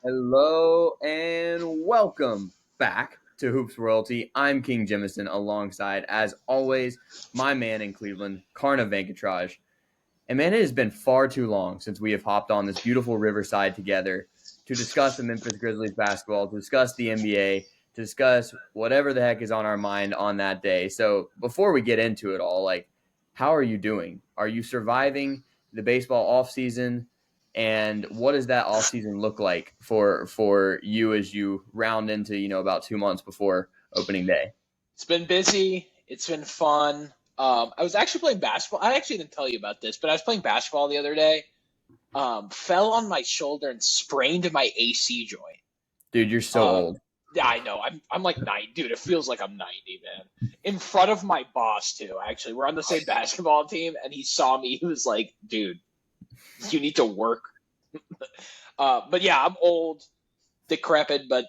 Hello and welcome back to Hoops Royalty. I'm King Jemison alongside, as always, my man in Cleveland, Karna. And man, it has been far too long since we have hopped on this beautiful riverside together to discuss the Memphis Grizzlies basketball, to discuss the NBA, to discuss whatever the heck is on our mind on that day. So before we get into it all, how are you doing? Are you surviving the baseball offseason? And what does that offseason look like for you as you round into, about 2 months before opening day? It's been busy. It's been fun. I was actually playing basketball. I actually didn't tell you about this, but I was playing basketball the other day. Fell on my shoulder and sprained my AC joint. Dude, you're so Um, old. yeah, I know. I'm like 90, dude. It feels like I'm 90, man. In front of my boss too. Actually, we're on the same basketball team, and he saw me. He was like, "Dude, you need to work." But yeah, I'm old, decrepit, but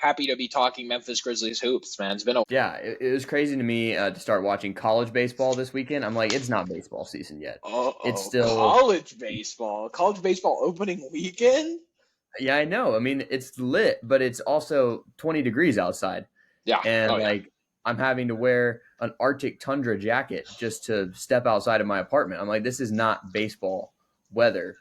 happy to be talking Memphis Grizzlies hoops, man. It's been a Yeah, it was crazy to me to start watching college baseball this weekend. I'm like, it's not baseball season yet. It's Uh-oh, still, college baseball. College baseball opening weekend? yeah, I know. I mean, it's lit, but it's also 20 degrees outside. Yeah. And Oh, yeah. I'm having to wear an Arctic tundra jacket just to step outside of my apartment. I'm like, this is not baseball weather.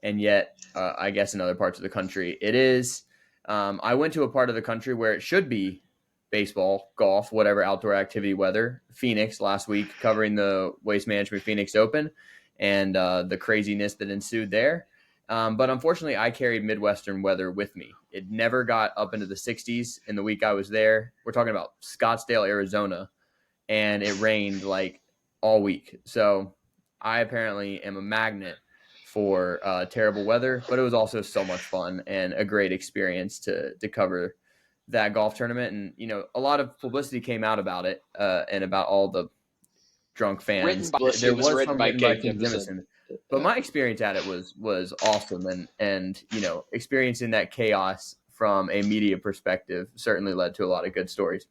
And yet, I guess in other parts of the country, it is. I went to a part of the country where it should be baseball, golf, whatever outdoor activity weather. Phoenix last week, covering the Waste Management Phoenix Open and the craziness that ensued there. But unfortunately, I carried Midwestern weather with me. It never got up into the 60s in the week I was there. We're talking about Scottsdale, Arizona, and it rained like all week. So I apparently am a magnet for terrible weather, but it was also so much fun and a great experience to cover that golf tournament. And, a lot of publicity came out about it and about all the drunk fans. It There was was written some by written by King King Jefferson. Jemison, but my experience at it was awesome, and experiencing that chaos from a media perspective certainly led to a lot of good stories.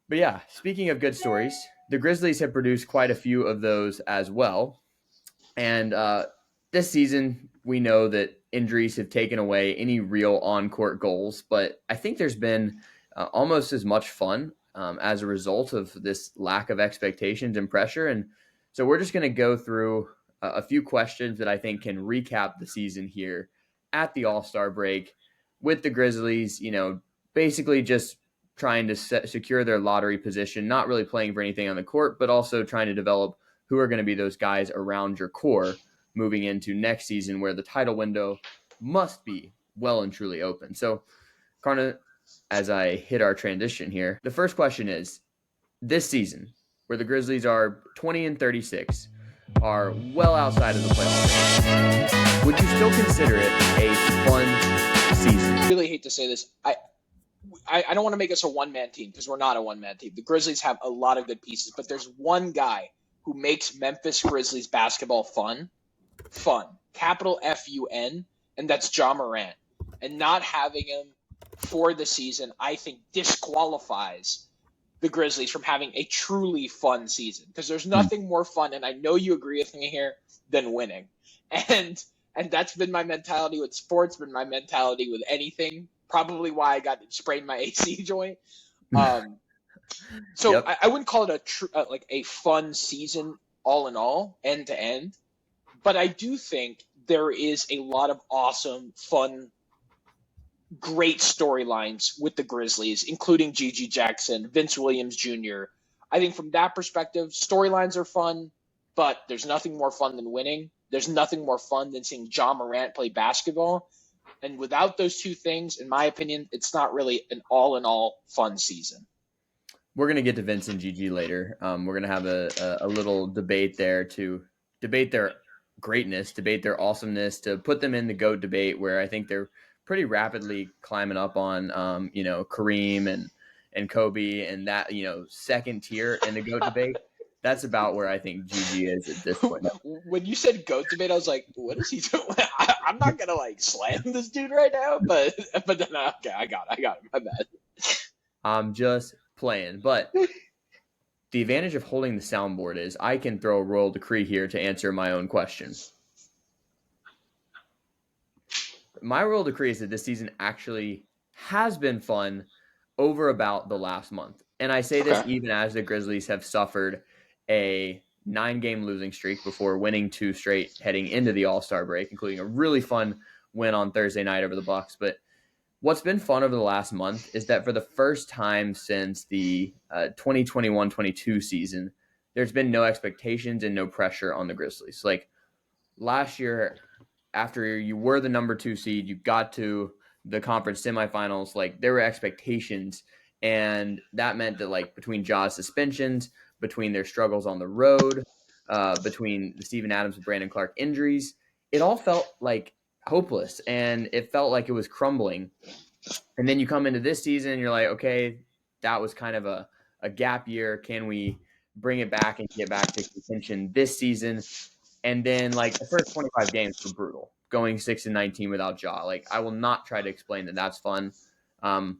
But yeah, speaking of good stories, the Grizzlies have produced quite a few of those as well. And this season, we know that injuries have taken away any real on court goals, but I think there's been almost as much fun as a result of this lack of expectations and pressure. And so we're just going to go through a few questions that I think can recap the season here at the All-Star break with the Grizzlies, basically just trying to secure their lottery position, not really playing for anything on the court, but also trying to develop who are going to be those guys around your core moving into next season where the title window must be well and truly open. So, Karna, as I hit our transition here, the first question is this season, where the Grizzlies are 20-36, are well outside of the playoffs, would you still consider it a fun season? I really hate to say this. I don't want to make us a one-man team because we're not a one-man team. The Grizzlies have a lot of good pieces, but there's one guy who makes Memphis Grizzlies basketball fun, capital Fun, and that's Ja Morant. And not having him for the season, I think, disqualifies the Grizzlies from having a truly fun season because there's nothing more fun, and I know you agree with me here, than winning. And that's been my mentality with sports, been my mentality with anything. Probably why I got sprained my AC joint. So Yep. I wouldn't call it like a fun season all in all, end to end. But I do think there is a lot of awesome, fun, great storylines with the Grizzlies, including Gigi Jackson, Vince Williams Jr. I think from that perspective, storylines are fun, but there's nothing more fun than winning. There's nothing more fun than seeing Ja Morant play basketball. And without those two things, in my opinion, it's not really an all-in-all fun season. We're going to get to Vince and Gigi later. We're going to have a little debate there to debate their greatness, debate their awesomeness, to put them in the GOAT debate where I think they're pretty rapidly climbing up on, Kareem and Kobe and that, second tier in the GOAT debate. That's about where I think Gigi is at this point. When you said GOAT debate, I was like, what is he doing? I'm not going to slam this dude right now, but then, okay, I got it. My bad. I'm just playing. But the advantage of holding the soundboard is I can throw a royal decree here to answer my own question. my royal decree is that this season actually has been fun over about the last month. And I say this Okay. even as the Grizzlies have suffered a 9-game losing streak before winning 2 straight heading into the All-Star break, including a really fun win on Thursday night over the Bucks. But what's been fun over the last month is that for the first time since the 2021-22 season, there's been no expectations and no pressure on the Grizzlies. Like last year, after you were the number 2 seed, you got to the conference semifinals, like there were expectations, and that meant that like between Ja's suspensions, between their struggles on the road, between the Steven Adams and Brandon Clark injuries, it all felt like hopeless, and it felt like it was crumbling. And then you come into this season, and you're like, okay, that was kind of a gap year. Can we bring it back and get back to contention this season? And then like the first 25 games were brutal, going 6-19 without Ja. Like I will not try to explain that that's fun. And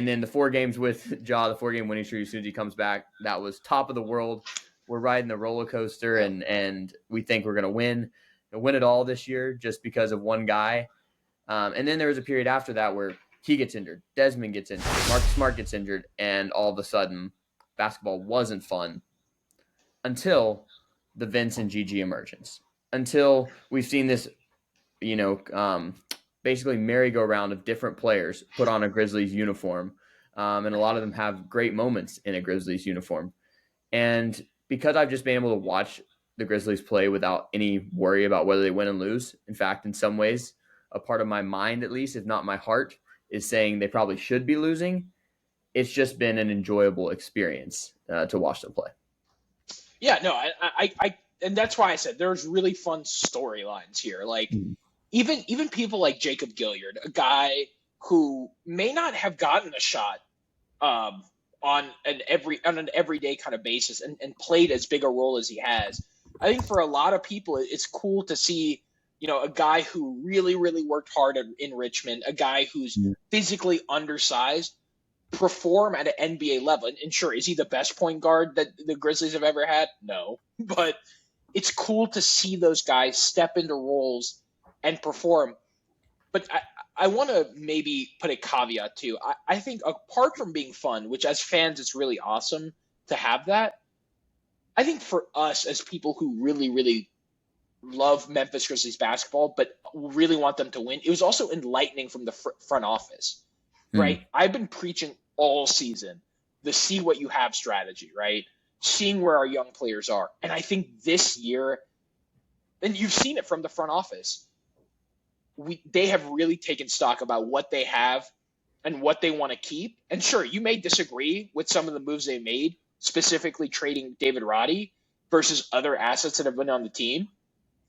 then the 4 games with Ja, the 4-game winning streak, as soon as he comes back, that was top of the world. We're riding the roller coaster, and we think we're going to win it all this year just because of one guy. And then there was a period after that where he gets injured, Desmond gets injured, Marcus Smart gets injured, and all of a sudden basketball wasn't fun until the Vince and Gigi emergence, until we've seen this, basically merry-go-round of different players put on a Grizzlies uniform, and a lot of them have great moments in a Grizzlies uniform. And because I've just been able to watch the Grizzlies play without any worry about whether they win and lose, in fact, in some ways, a part of my mind, at least, if not my heart, is saying they probably should be losing. It's just been an enjoyable experience to watch them play. Yeah, no, I and that's why I said there's really fun storylines here. Like even people like Jacob Gilyard, a guy who may not have gotten a shot on an everyday kind of basis and played as big a role as he has. I think for a lot of people, it's cool to see, a guy who really, really worked hard in Richmond, a guy who's physically undersized, perform at an NBA level. And sure, is he the best point guard that the Grizzlies have ever had? No. But it's cool to see those guys step into roles and perform. But I want to maybe put a caveat too. I think apart from being fun, which as fans it's really awesome to have that, I think for us as people who really, really love Memphis Grizzlies basketball, but really want them to win, it was also enlightening from the front office, right? I've been preaching all season the see what you have strategy, right? Seeing where our young players are. And I think this year, and you've seen it from the front office, they have really taken stock about what they have and what they want to keep. And sure, you may disagree with some of the moves they made, specifically trading David Roddy versus other assets that have been on the team.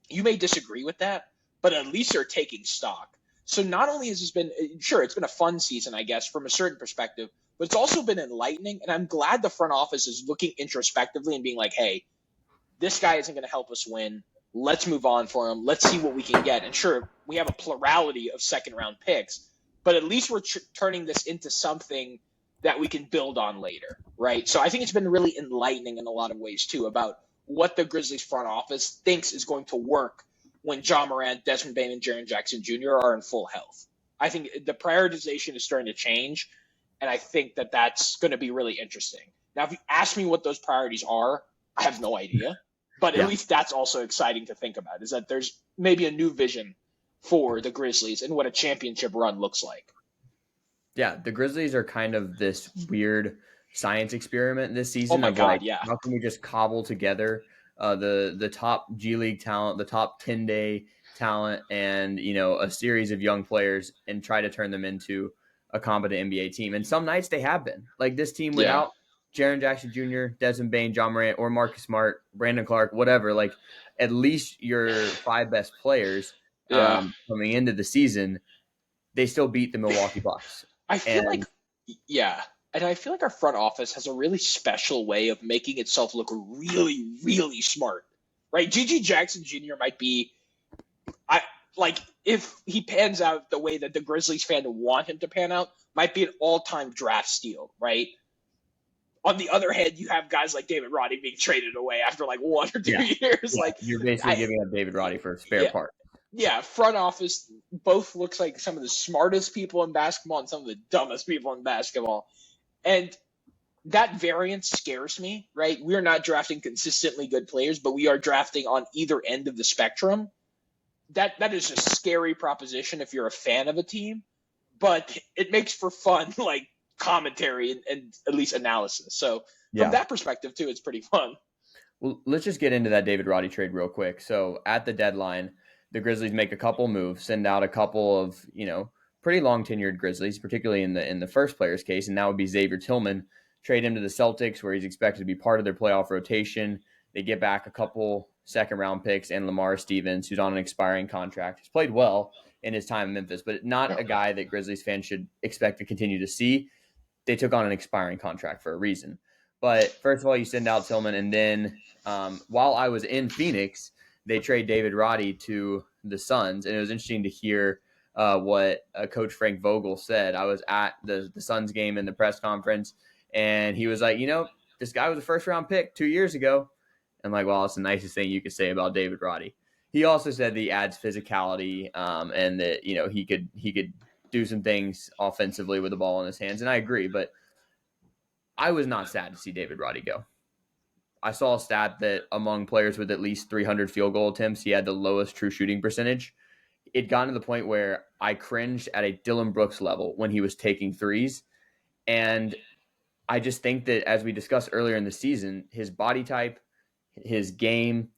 You may disagree with that, but at least they're taking stock. So not only has this been, sure, it's been a fun season, I guess, from a certain perspective, but it's also been enlightening. And I'm glad the front office is looking introspectively and being like, hey, this guy isn't going to help us win. Let's move on for him. Let's see what we can get. And sure, we have a plurality of second-round picks, but at least we're turning this into something that we can build on later, right? So I think it's been really enlightening in a lot of ways, too, about what the Grizzlies front office thinks is going to work when Ja Morant, Desmond Bane, and Jaren Jackson Jr. are in full health. I think the prioritization is starting to change, and I think that that's going to be really interesting. Now, if you ask me what those priorities are, I have no idea. But at least that's also exciting to think about, is that there's maybe a new vision for the Grizzlies and what a championship run looks like. Yeah, the Grizzlies are kind of this weird science experiment this season. Oh my God, yeah. How can we just cobble together the top G League talent, the top 10-day talent, and a series of young players and try to turn them into a competent NBA team? And some nights they have been. Like this team without Jaren Jackson Jr., Desmond Bane, Ja Morant, or Marcus Smart, Brandon Clark, whatever, like at least your 5 best players coming into the season, they still beat the Milwaukee Bucks. I feel like our front office has a really special way of making itself look really, really smart, right? Gigi Jackson Jr. might be, if he pans out the way that the Grizzlies fan want him to pan out, might be an all-time draft steal, right? On the other hand, you have guys like David Roddy being traded away after 1 or 2 years. You're basically giving up David Roddy for a spare part. yeah, front office both looks like some of the smartest people in basketball and some of the dumbest people in basketball. And that variance scares me, right? We're not drafting consistently good players, but we are drafting on either end of the spectrum. That is a scary proposition if you're a fan of a team, but it makes for fun, like commentary and at least analysis. So from Yeah. that perspective too, it's pretty fun. Well, let's just get into that David Roddy trade real quick. So at the deadline, the Grizzlies make a couple moves, send out a couple of, pretty long tenured Grizzlies, particularly in the first player's case, and that would be Xavier Tillman. Trade him to the Celtics, where he's expected to be part of their playoff rotation. They get back a couple second round picks and Lamar Stevens, who's on an expiring contract. He's played well in his time in Memphis, but not a guy that Grizzlies fans should expect to continue to see. They took on an expiring contract for a reason. But first of all, you send out Tillman, and then while I was in Phoenix, they trade David Roddy to the Suns, and it was interesting to hear what Coach Frank Vogel said. I was at the Suns game in the press conference, and he was like, this guy was a first-round pick 2 years ago. I'm like, well, that's the nicest thing you could say about David Roddy. He also said that he adds physicality, and that he could do some things offensively with the ball in his hands, and I agree. But I was not sad to see David Roddy go. I saw a stat that among players with at least 300 field goal attempts, he had the lowest true shooting percentage. It got to the point where I cringed at a Dylan Brooks level when he was taking threes. And I just think that, as we discussed earlier in the season, his body type, his game,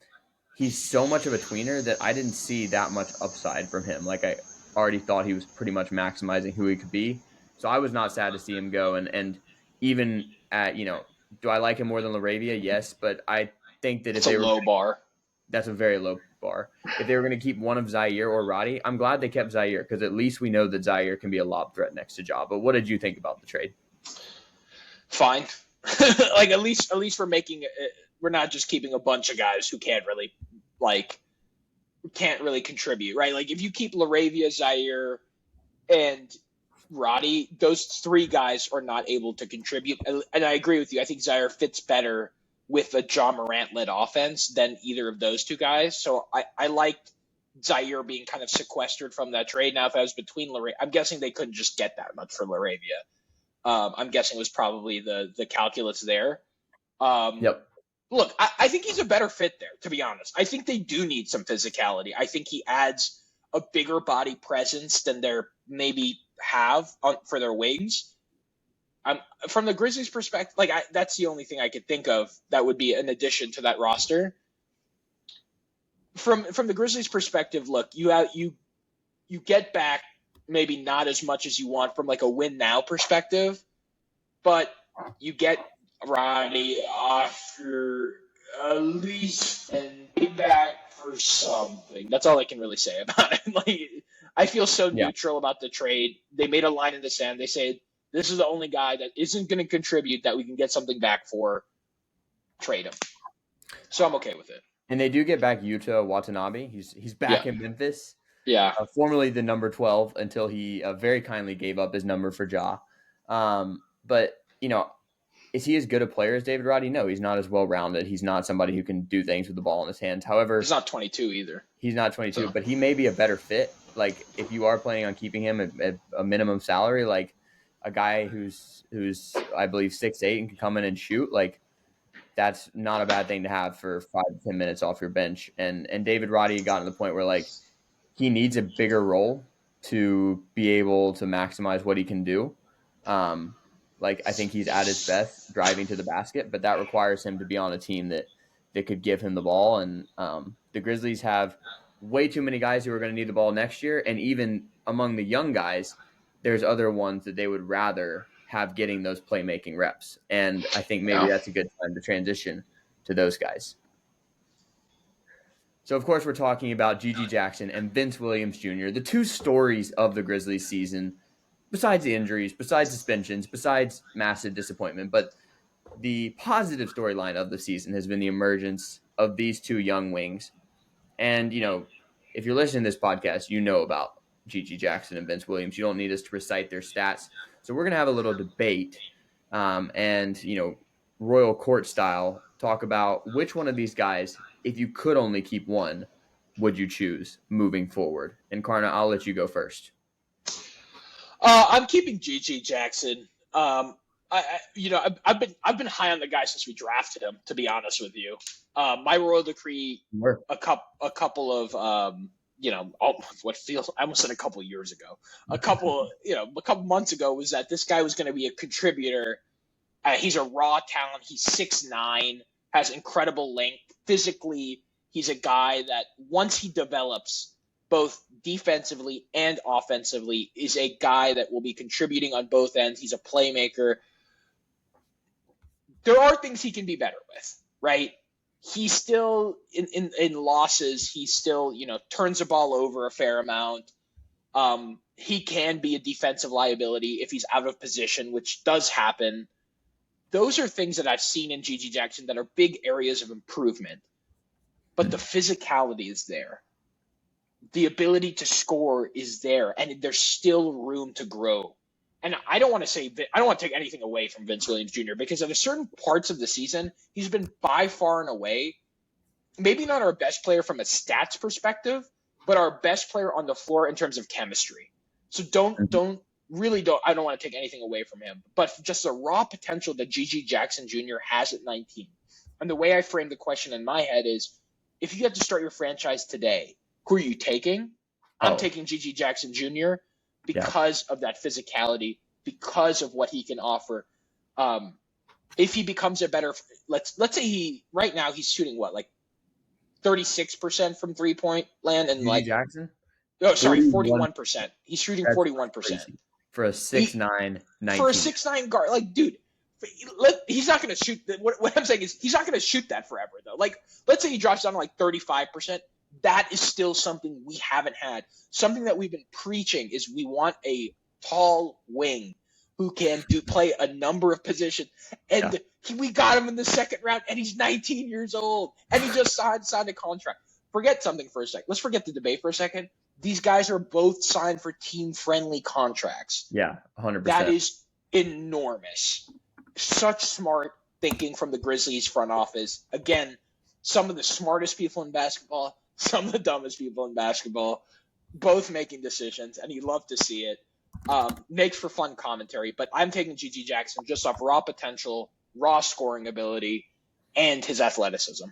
he's so much of a tweener that I didn't see that much upside from him. Like, I already thought he was pretty much maximizing who he could be. So I was not sad to see him go. And even at, do I like him more than LaRavia? Yes, but I think that if It's a they were low bar. that's a very low bar. If they were going to keep one of Zaire or Roddy, I'm glad they kept Zaire, because at least we know that Zaire can be a lob threat next to Ja. But what did you think about the trade? Fine. Like at least we're making we're not just keeping a bunch of guys who can't really contribute, right? Like if you keep LaRavia, Zaire, and Roddy, those three guys are not able to contribute. And I agree with you. I think Zaire fits better with a John Morant-led offense than either of those two guys. So I liked Zaire being kind of sequestered from that trade. Now, if I was between LaRavia, I'm guessing they couldn't just get that much for LaRavia. I'm guessing it was probably the calculus there. Yep. Look, I think he's a better fit there, to be honest. I think they do need some physicality. I think he adds a bigger body presence than they're maybe have for their wings. From the Grizzlies' perspective, that's the only thing I could think of that would be an addition to that roster. From the Grizzlies' perspective, look, you get back maybe not as much as you want from like a win now perspective, but you get Roddy after at least and be back for something. That's all I can really say about it. Like, I feel so neutral about the trade. They made a line in the sand. They say this is the only guy that isn't going to contribute that we can get something back for. Trade him. So I'm okay with it. And they do get back Yuta Watanabe. He's back in Memphis. Yeah. Formerly the number 12 until he very kindly gave up his number for Ja. But, is he as good a player as David Roddy? No, he's not as well-rounded. He's not somebody who can do things with the ball in his hands. However, he's not 22 either. He's not 22, but he may be a better fit. Like, if you are planning on keeping him at a minimum salary, like a guy who's I believe 6'8" and can come in and shoot, like, that's not a bad thing to have for 5 to 10 minutes off your bench. And David Roddy got to the point where, like, he needs a bigger role to be able to maximize what he can do. I think he's at his best driving to the basket, but that requires him to be on a team that could give him the ball. And the Grizzlies have way too many guys who are going to need the ball next year. And even among the young guys, there's other ones that they would rather have getting those playmaking reps. And I think maybe that's a good time to transition to those guys. So, of course, we're talking about G.G. Jackson and Vince Williams Jr., the two stories of the Grizzlies season, besides the injuries, besides suspensions, besides massive disappointment. But the positive storyline of the season has been the emergence of these two young wings. And, if you're listening to this podcast, you know about G.G. Jackson and Vince Williams. You don't need us to recite their stats. So we're going to have a little debate and, royal court style, talk about which one of these guys, if you could only keep one, would you choose moving forward? And Karna, I'll let you go first. I'm keeping GG Jackson. I've been high on the guy since we drafted him. To be honest with you, my royal decree a couple of what feels I almost said a couple of years ago, a couple months ago was that this guy was going to be a contributor. He's a raw talent. He's 6'9", has incredible length. Physically, he's a guy that once he develops both defensively and offensively is a guy that will be contributing on both ends. He's a playmaker. There are things he can be better with, right? He's still in losses. He still, turns the ball over a fair amount. He can be a defensive liability if he's out of position, which does happen. Those are things that I've seen in GG Jackson that are big areas of improvement. But the physicality is there. The ability to score is there, and there's still room to grow. And I don't want to take anything away from Vince Williams Jr. because at a certain parts of the season, he's been by far and away, maybe not our best player from a stats perspective, but our best player on the floor in terms of chemistry. So I don't want to take anything away from him, but just the raw potential that GG Jackson Jr. has at 19. And the way I frame the question in my head is, if you had to start your franchise today, who are you taking? I'm taking GG Jackson Jr. because of that physicality, because of what he can offer. If he becomes a better, let's say right now he's shooting 36% from 3-point land and GG Jackson? 41%. He's shooting 41%. For a 6'9", 19. For a 6'9" guard, dude, he's not going to shoot. What I'm saying is he's not going to shoot that forever, though. Let's say he drops down to 35%. That is still something we haven't had. Something that we've been preaching is we want a tall wing who can play a number of positions. And we got him in the second round, and he's 19 years old, and he just signed a contract. Forget something for a second. Let's forget the debate for a second. These guys are both signed for team-friendly contracts. Yeah, 100%. That is enormous. Such smart thinking from the Grizzlies front office. Again, some of the smartest people in basketball, some of the dumbest people in basketball, both making decisions, and you love to see it. Makes for fun commentary, but I'm taking GG Jackson just off raw potential, raw scoring ability, and his athleticism.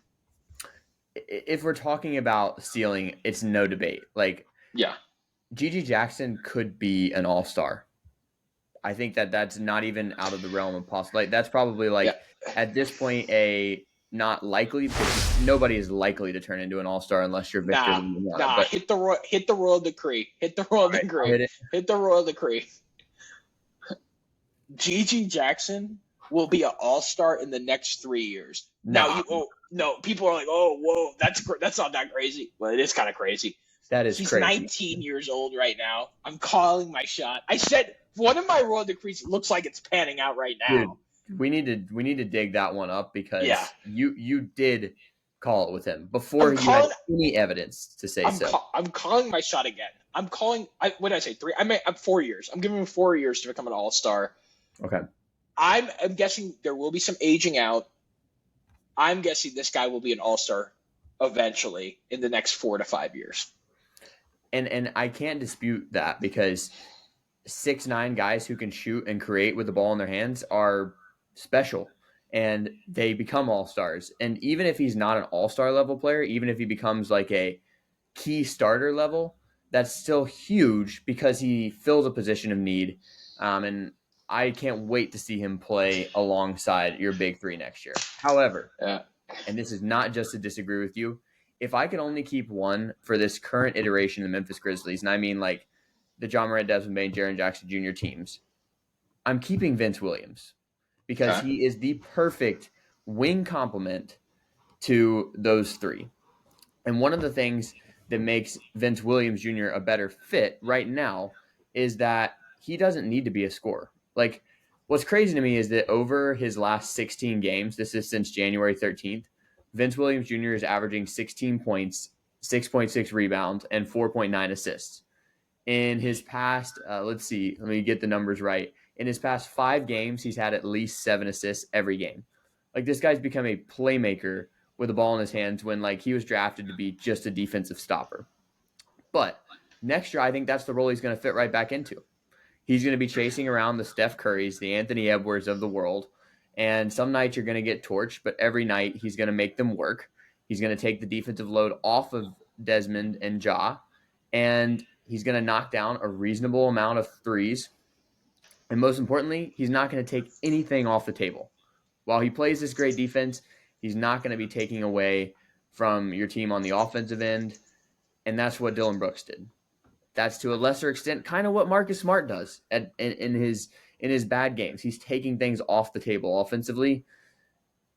If we're talking about ceiling, it's no debate. GG Jackson could be an all-star. I think that's not even out of the realm of possible. That's probably at this point not likely, because nobody is likely to turn into an all-star unless you're Victor. Hit the royal decree. Hit the royal decree. Hit the royal decree. GG Jackson will be an all-star in the next 3 years. No, people are like, oh, whoa, that's not that crazy. Well, it is kind of crazy. That is crazy. He's 19 years old right now. I'm calling my shot. I said one of my royal decrees looks like it's panning out right now. Dude, we need to dig that one up because you did call it with him before you had any evidence to say so. I'm calling my shot again. What did I say? 3? I'm 4 years. I'm giving him 4 years to become an all-star. Okay. I'm guessing there will be some aging out. I'm guessing this guy will be an all-star eventually in the next 4 to 5 years. And I can't dispute that because 6'9" guys who can shoot and create with the ball in their hands are special, and they become all-stars. And even if he's not an all-star level player, even if he becomes a key starter level, that's still huge because he fills a position of need. And I can't wait to see him play alongside your big three next year. However, and this is not just to disagree with you, if I can only keep one for this current iteration of the Memphis Grizzlies, and I mean the John Morant, Desmond Bane, Jaren Jackson Jr. teams, I'm keeping Vince Williams because he is the perfect wing complement to those three. And one of the things that makes Vince Williams Jr. a better fit right now is that he doesn't need to be a scorer. What's crazy to me is that over his last 16 games, this is since January 13th, Vince Williams Jr. is averaging 16 points, 6.6 rebounds, and 4.9 assists. In his past, let me get the numbers right. In his past 5 games, he's had at least 7 assists every game. This guy's become a playmaker with the ball in his hands when like he was drafted to be just a defensive stopper. But next year, I think that's the role he's going to fit right back into. He's going to be chasing around the Steph Currys, the Anthony Edwards of the world. And some nights you're going to get torched, but every night he's going to make them work. He's going to take the defensive load off of Desmond and Ja, and he's going to knock down a reasonable amount of threes. And most importantly, he's not going to take anything off the table. While he plays this great defense, he's not going to be taking away from your team on the offensive end. And that's what Dillon Brooks did. That's to a lesser extent kind of what Marcus Smart does in his bad games. He's taking things off the table offensively.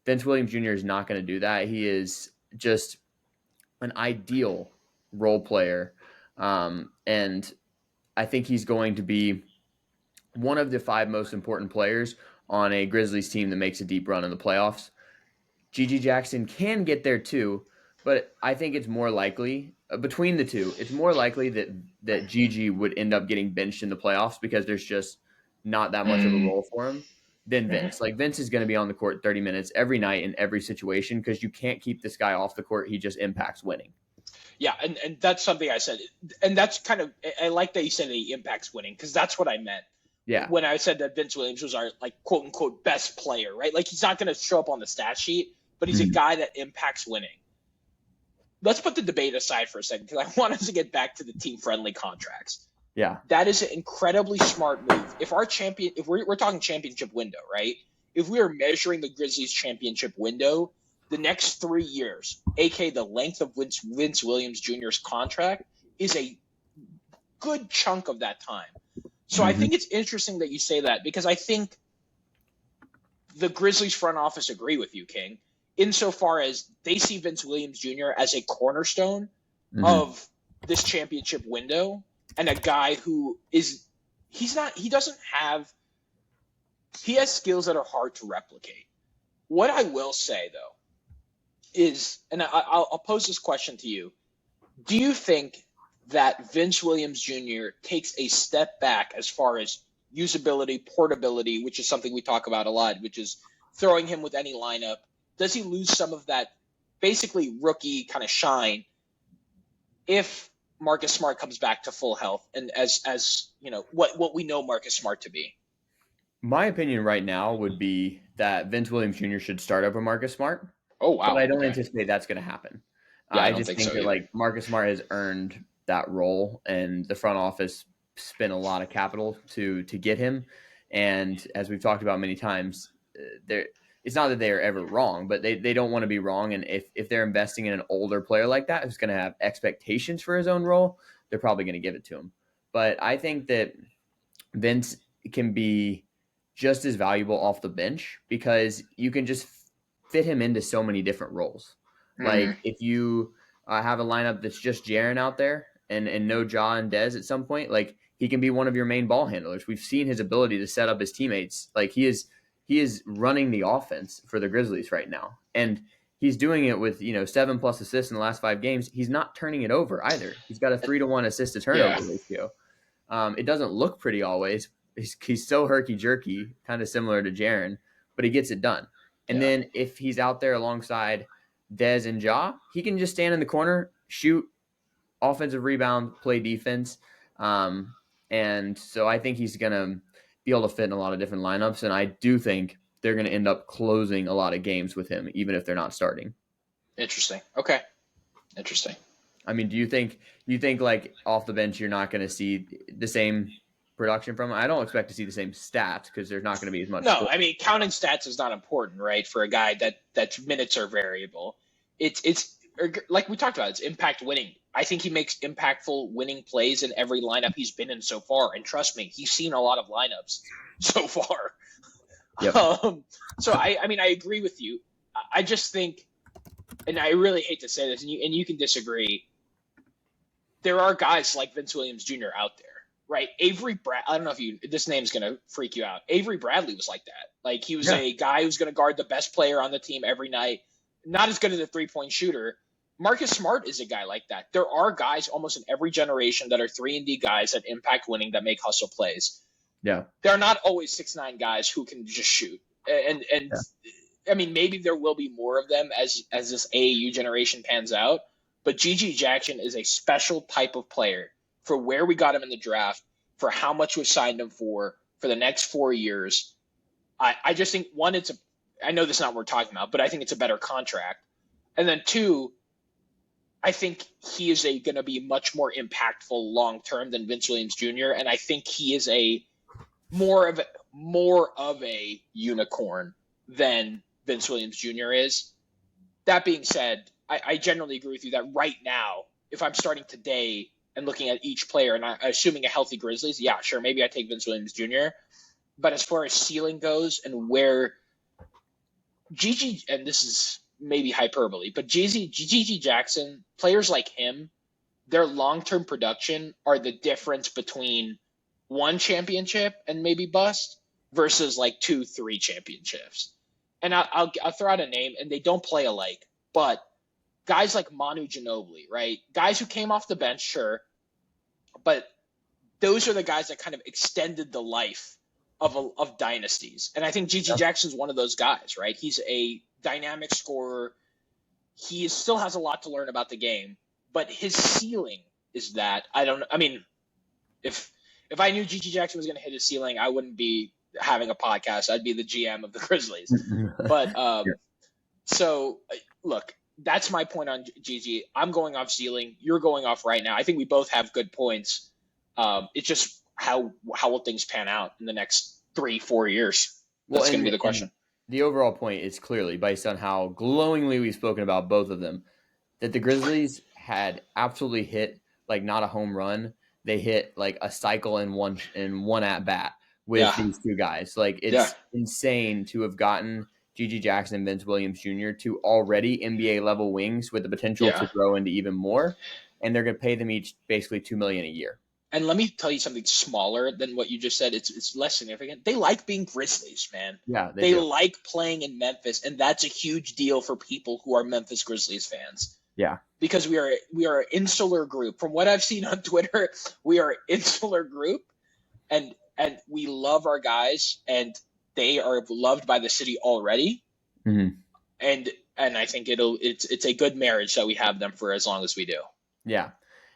Vince Williams Jr. is not going to do that. He is just an ideal role player. And I think he's going to be one of the 5 most important players on a Grizzlies team that makes a deep run in the playoffs. G.G. Jackson can get there too, but I think it's more likely between the two, it's more likely that Gigi would end up getting benched in the playoffs because there's just not that much of a role for him than Vince. Like Vince is going to be on the court 30 minutes every night in every situation because you can't keep this guy off the court. He just impacts winning. Yeah, and that's something I said. And that's kind of – I like that you said that he impacts winning because that's what I meant. Yeah. When I said that Vince Williams was our, like, quote-unquote best player, right? Like he's not going to show up on the stat sheet, but he's a guy that impacts winning. Let's put the debate aside for a second because I want us to get back to the team-friendly contracts. Yeah. That is an incredibly smart move. If we're talking championship window, right? If we are measuring the Grizzlies championship window, the next 3 years, aka the length of Vince Williams Jr.'s contract, is a good chunk of that time. So I think it's interesting that you say that because I think the Grizzlies front office agree with you, King, insofar as they see Vince Williams Jr. as a cornerstone of this championship window and a guy who he has skills that are hard to replicate. What I will say, though, is, and I'll pose this question to you. Do you think that Vince Williams Jr. takes a step back as far as usability, portability, which is something we talk about a lot, which is throwing him with any lineup? Does he lose some of that basically rookie kind of shine if Marcus Smart comes back to full health and as you know what we know Marcus Smart to be? My opinion right now would be that Vince Williams Jr. should start over Marcus Smart. Oh, wow. But I don't anticipate that's going to happen. Yeah, I just think so that like Marcus Smart has earned that role, and the front office spent a lot of capital to get him. And as we've talked about many times, it's not that they are ever wrong, but they don't want to be wrong. And if they're investing in an older player like that who's going to have expectations for his own role, they're probably going to give it to him. But I think that Vince can be just as valuable off the bench because you can just fit him into so many different roles. Like if you have a lineup that's just Jaren out there and no Ja and Dez at some point, like he can be one of your main ball handlers. We've seen his ability to set up his teammates. Like he is running the offense for the Grizzlies right now. And he's doing it with, 7+ assists in the last 5 games. He's not turning it over either. He's got a 3-to-1 assist to turnover ratio. It doesn't look pretty always. He's so herky-jerky, kind of similar to Jaren, but he gets it done. And then if he's out there alongside Dez and Ja, he can just stand in the corner, shoot, offensive rebound, play defense. And so I think he's going to be able to fit in a lot of different lineups. And I do think they're going to end up closing a lot of games with him, even if they're not starting. Interesting. Okay. Interesting. I mean, do you think like off the bench, you're not going to see the same production from him? I don't expect to see the same stats because there's not going to be as much. No, I mean, counting stats is not important, right? For a guy that minutes are variable. It's like we talked about, it's impact winning. I think he makes impactful winning plays in every lineup he's been in so far. And trust me, he's seen a lot of lineups so far. Yep. So I mean, I agree with you. I just think, and I really hate to say this, and you can disagree, there are guys like Vince Williams Jr. out there, right? I don't know if this name's going to freak you out. Avery Bradley was like that. Like he was a guy who's going to guard the best player on the team every night. Not as good as a 3-point shooter. Marcus Smart is a guy like that. There are guys almost in every generation that are 3-and-D guys that impact winning, that make hustle plays. Yeah. They're not always 6'9" guys who can just shoot. And I mean, maybe there will be more of them as this AAU generation pans out. But Gigi Jackson is a special type of player for where we got him in the draft, for how much we signed him for the next 4 years. I just think, one, I know this is not what we're talking about, but I think it's a better contract. And then two, I think he is going to be much more impactful long term than Vince Williams Jr. And I think he is more of a unicorn than Vince Williams Jr. is. That being said, I generally agree with you that right now, if I'm starting today and looking at each player and assuming a healthy Grizzlies, yeah, sure, maybe I take Vince Williams Jr. But as far as ceiling goes and where Gigi, and this is maybe hyperbole, but Gigi Jackson, players like him, their long-term production are the difference between one championship and maybe bust versus like 2-3 championships. And I'll throw out a name, and they don't play alike, but guys like Manu Ginobili, right? Guys who came off the bench, sure, but those are the guys that kind of extended the life of dynasties. And I think Gigi Jackson's one of those guys, right? He's a dynamic scorer. He still has a lot to learn about the game, but his ceiling is that. If I knew Gigi Jackson was going to hit his ceiling, I wouldn't be having a podcast. I'd be the GM of the Grizzlies. But so look, that's my point on Gigi. I'm going off ceiling. You're going off right now. I think we both have good points. It's just how will things pan out in the next 3-4 years? That's going to be the question. The overall point is clearly based on how glowingly we've spoken about both of them, that the Grizzlies had absolutely hit, like, not a home run. They hit like a cycle in one at bat with these two guys. Like, it's insane to have gotten Gigi Jackson and Vince Williams Jr. to already NBA level wings with the potential to grow into even more. And they're going to pay them each basically $2 million a year. And let me tell you something smaller than what you just said. It's less significant. They like being Grizzlies, man. Yeah, they like playing in Memphis, and that's a huge deal for people who are Memphis Grizzlies fans. Yeah, because we are an insular group. From what I've seen on Twitter, we are an insular group, and we love our guys, and they are loved by the city already. Mm-hmm. And I think it's a good marriage that we have them for as long as we do. Yeah.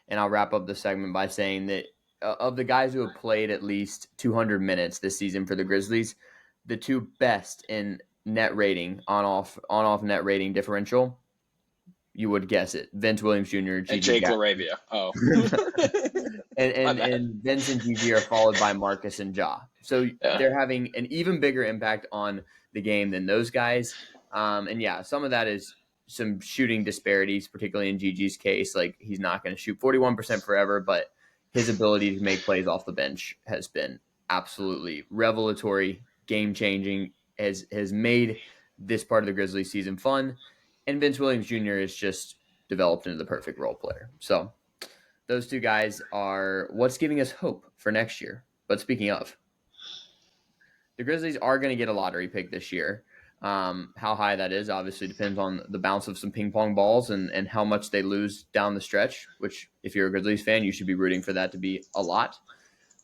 And I'll wrap up the segment by saying that of the guys who have played at least 200 minutes this season for the Grizzlies, the two best in net rating, on-off net rating differential, you would guess it, Vince Williams Jr. And Jake LaRavia. Oh. and Vince and Gigi are followed by Marcus and Ja. So they're having an even bigger impact on the game than those guys. Some of that is some shooting disparities, particularly in Gigi's case. Like, he's not going to shoot 41% forever, but his ability to make plays off the bench has been absolutely revelatory, game-changing, has made this part of the Grizzlies season fun. And Vince Williams Jr. is just developed into the perfect role player. So those two guys are what's giving us hope for next year. But speaking of, the Grizzlies are going to get a lottery pick this year. How high that is obviously depends on the bounce of some ping pong balls and how much they lose down the stretch, which if you're a Grizzlies fan, you should be rooting for that to be a lot.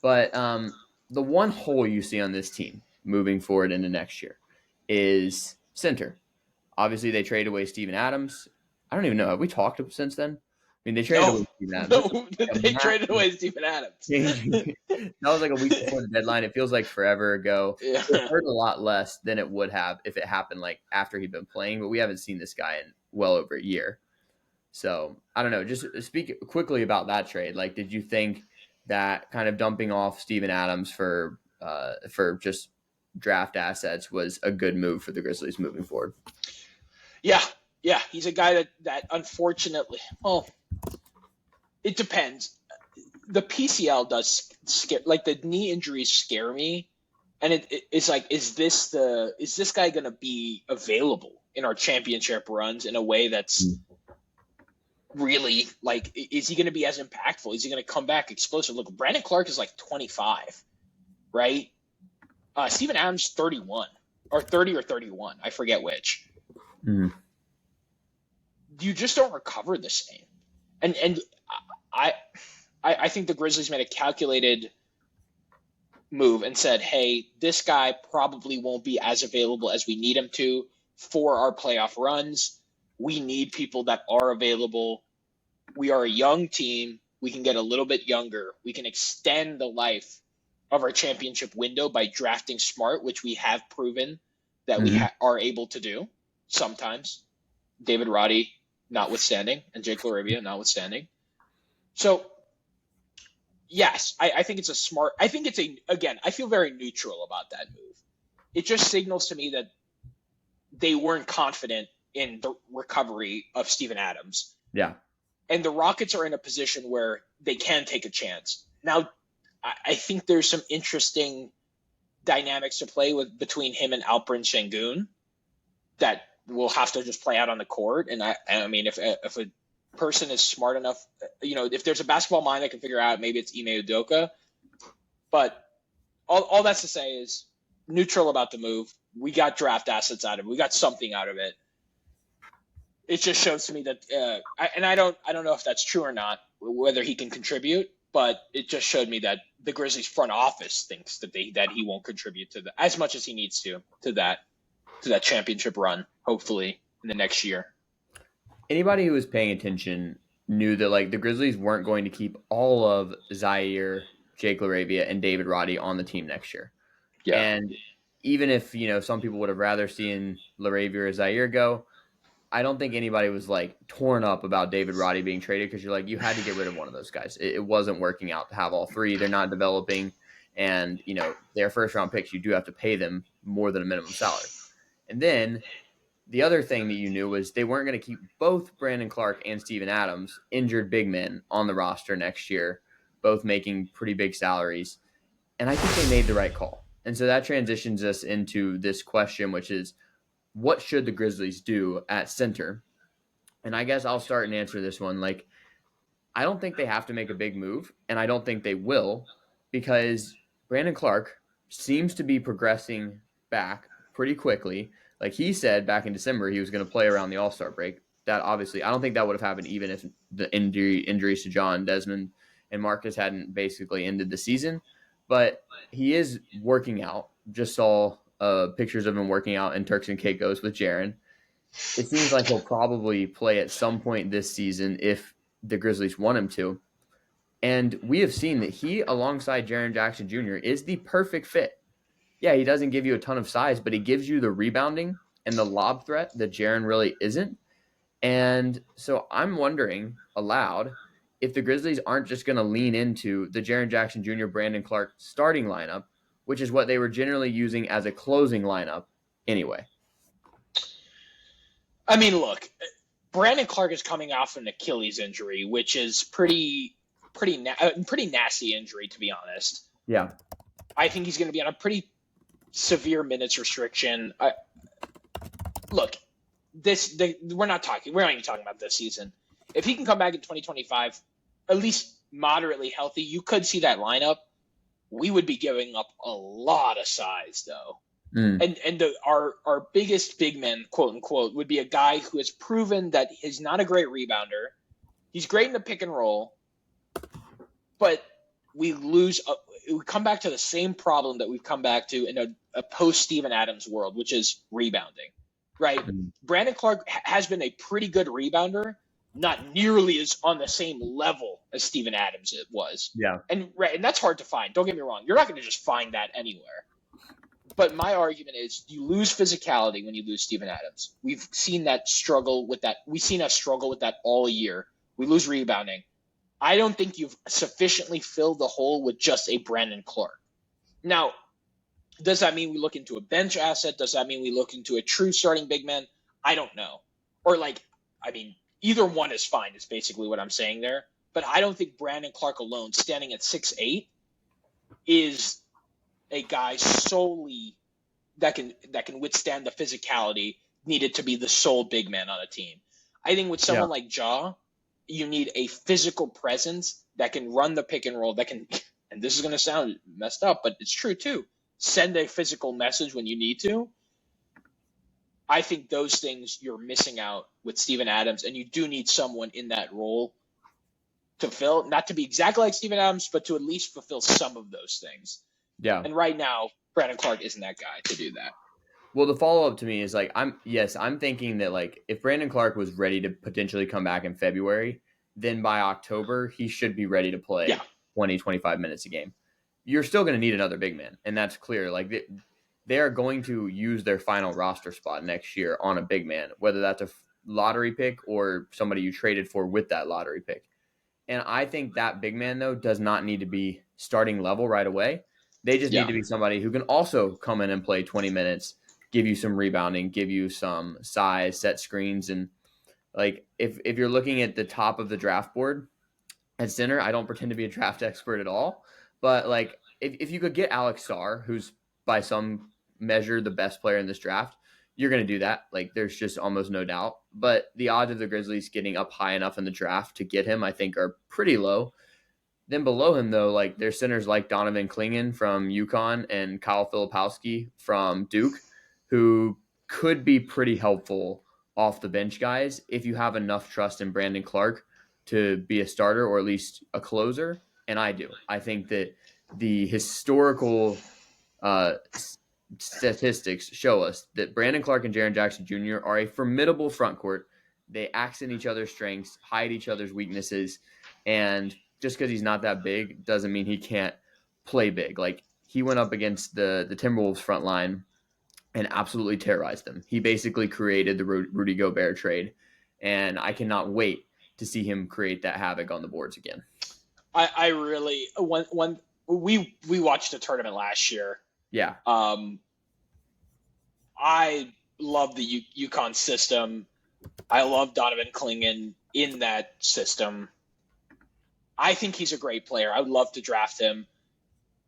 But the one hole you see on this team moving forward into next year is center. Obviously, they traded away Steven Adams. I don't even know. Have we talked since then? I mean, they traded away Steven Adams. No, they traded away Steven Adams. That was like a week before the deadline. It feels like forever ago. Yeah. It hurt a lot less than it would have if it happened like after he'd been playing, but we haven't seen this guy in well over a year. So, I don't know. Just speak quickly about that trade. Like, did you think that kind of dumping off Steven Adams for just draft assets was a good move for the Grizzlies moving forward? Yeah. He's a guy that unfortunately, well, it depends. The PCL does scare, like the knee injuries scare me, and it's like, is this guy going to be available in our championship runs in a way that's really, like, is he going to be as impactful? Is he going to come back explosive? Look, Brandon Clark is like 25, right? Steven Adams 31 or 30 or 31, I forget which. Mm. You just don't recover the same, and I think the Grizzlies made a calculated move and said, hey, this guy probably won't be as available as we need him to. for our playoff runs. We need people that are available. We are a young team. We can get a little bit younger. We can extend the life of our championship window by drafting smart, which we have proven that we are able to do sometimes. David Roddy notwithstanding, and Jake LaRavia notwithstanding. So, yes, I think it's a smart – I think it's again, I feel very neutral about that move. It just signals to me that they weren't confident in the recovery of Steven Adams. Yeah. And the Rockets are in a position where they can take a chance. Now, I think there's some interesting dynamics to play with between him and Alperen Sengun that will have to just play out on the court. And I mean, if a person is smart enough, if there's a basketball mind that can figure out, maybe it's Ime Udoka. But all that's to say is neutral about the move. We got draft assets out of it. We got something out of it. It just shows to me that, I don't know if that's true or not, whether he can contribute, but it just showed me that the Grizzlies front office thinks that he won't contribute to as much as he needs to that championship run, hopefully in the next year. Anybody who was paying attention knew that the Grizzlies weren't going to keep all of Zaire, Jake LaRavia, and David Roddy on the team next year. Yeah. And even if some people would have rather seen LaRavia or Zaire go, I don't think anybody was torn up about David Roddy being traded because you had to get rid of one of those guys. It wasn't working out to have all three. They're not developing, and their first round picks, you do have to pay them more than a minimum salary. And then the other thing that you knew was they weren't going to keep both Brandon Clarke and Steven Adams, injured big men, on the roster next year, both making pretty big salaries. And I think they made the right call. And so that transitions us into this question, which is, what should the Grizzlies do at center? And I guess I'll start and answer this one. I don't think they have to make a big move, and I don't think they will, because Brandon Clarke seems to be progressing back pretty quickly. He said back in December he was going to play around the All-Star break. That obviously, I don't think that would have happened even if the injuries to John, Desmond, and Marcus hadn't basically ended the season. But he is working out. Just saw pictures of him working out in Turks and Caicos with Jaren. It seems like he'll probably play at some point this season if the Grizzlies want him to. And we have seen that he, alongside Jaren Jackson Jr., is the perfect fit. Yeah, he doesn't give you a ton of size, but he gives you the rebounding and the lob threat that Jaren really isn't. And so I'm wondering aloud if the Grizzlies aren't just going to lean into the Jaren Jackson Jr., Brandon Clarke starting lineup, which is what they were generally using as a closing lineup anyway. I mean, look, Brandon Clarke is coming off an Achilles injury, which is pretty nasty injury, to be honest. Yeah. I think he's going to be on a pretty severe minutes restriction. Look, we're not even talking about this season. If he can come back in 2025, at least moderately healthy, you could see that lineup. We would be giving up a lot of size, though. And our biggest big man, quote unquote, would be a guy who has proven that he's not a great rebounder. He's great in the pick and roll, but we come back to the same problem that we've come back to in a post Steven Adams world, which is rebounding, right? Brandon Clarke has been a pretty good rebounder, not nearly as on the same level as Steven Adams was. Yeah. And that's hard to find. Don't get me wrong. You're not going to just find that anywhere. But my argument is you lose physicality when you lose Steven Adams. We've seen that struggle with that. We've seen us struggle with that all year. We lose rebounding. I don't think you've sufficiently filled the hole with just a Brandon Clarke. Now, does that mean we look into a bench asset? Does that mean we look into a true starting big man? I don't know. Or either one is fine is basically what I'm saying there. But I don't think Brandon Clarke alone, standing at 6'8", is a guy solely that can withstand the physicality needed to be the sole big man on a team. I think with someone like Ja, you need a physical presence that can run the pick and roll, that can, and this is going to sound messed up, but it's true too, send a physical message when you need to. I think those things you're missing out with Steven Adams, and you do need someone in that role to fill, not to be exactly like Steven Adams, but to at least fulfill some of those things. Yeah. And right now, Brandon Clarke isn't that guy to do that. Well, the follow up to me is like I'm thinking that like if Brandon Clark was ready to potentially come back in February, then by October he should be ready to Yeah, play 20 25 minutes a game. You're still going to need another big man, and that's clear. Like they are going to use their final roster spot next year on a big man, whether that's a lottery pick or somebody you traded for with that lottery pick. And I think that big man, though, does not need to be starting level right away. They just need yeah. to be somebody who can also come in and play 20 minutes, give you some rebounding, give you some size, set screens. And like if you're looking at the top of the draft board at center, I don't pretend to be a draft expert at all. But like if you could get Alex Sarr, who's by some measure the best player in this draft, you're going to do that. Like there's just almost no doubt. But the odds of the Grizzlies getting up high enough in the draft to get him, I think, are pretty low. Then below him, though, like there's centers like Donovan Clingan from UConn and Kyle Filipowski from Duke, who could be pretty helpful off the bench guys if you have enough trust in Brandon Clark to be a starter or at least a closer. And I do. I think that the historical statistics show us that Brandon Clark and Jaren Jackson Jr. are a formidable front court. They accent each other's strengths, hide each other's weaknesses, and just because he's not that big doesn't mean he can't play big. Like he went up against the Timberwolves front line and absolutely terrorized them. He basically created the Rudy Gobert trade, and I cannot wait to see him create that havoc on the boards again. I really when we watched a tournament last year. Yeah. I love the UConn system. I love Donovan Clingan in that system. I think he's a great player. I would love to draft him.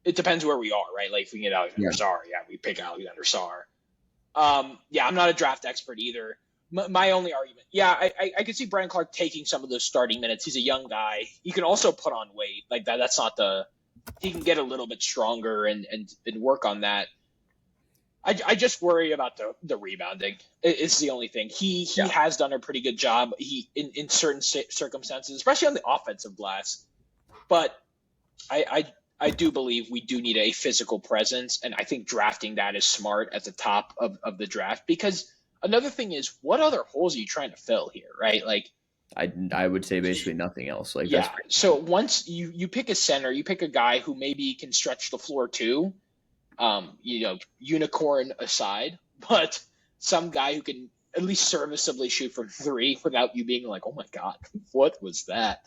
It depends where we are, right? Like if we can get Alexander Sarr, we pick Alexander Sarr. I'm not a draft expert either. My only argument, I could see Brandon Clark taking some of those starting minutes. He's a young guy. He can also put on weight. Like that. That's not he can get a little bit stronger and work on that. I just worry about the rebounding. It's the only thing. He has done a pretty good job. In certain circumstances, especially on the offensive glass. But I do believe we do need a physical presence, and I think drafting that is smart at the top of the draft. Because another thing is, what other holes are you trying to fill here, right? Like I would say basically nothing else. Like yeah. So once you pick a center, you pick a guy who maybe can stretch the floor too. Unicorn aside, but some guy who can at least serviceably shoot from three without you being like, oh my God, what was that?